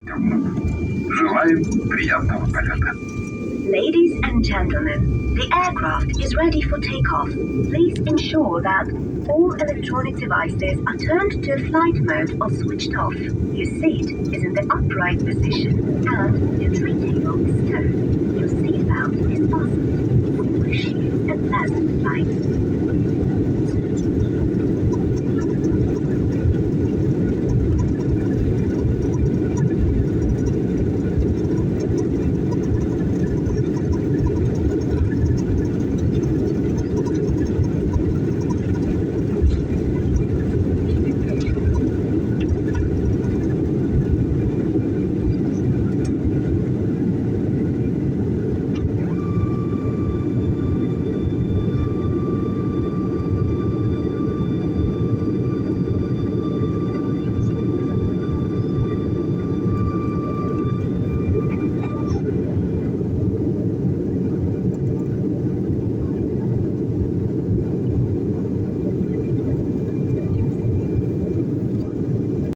Желаем приятного полета. Ladies and gentlemen, the aircraft is ready for takeoff. Please ensure that all electronic devices are turned to flight mode or switched off. Your seat is in the upright position and your tray table is stowed. Your seatbelt is fastened. We wish you a pleasant flight.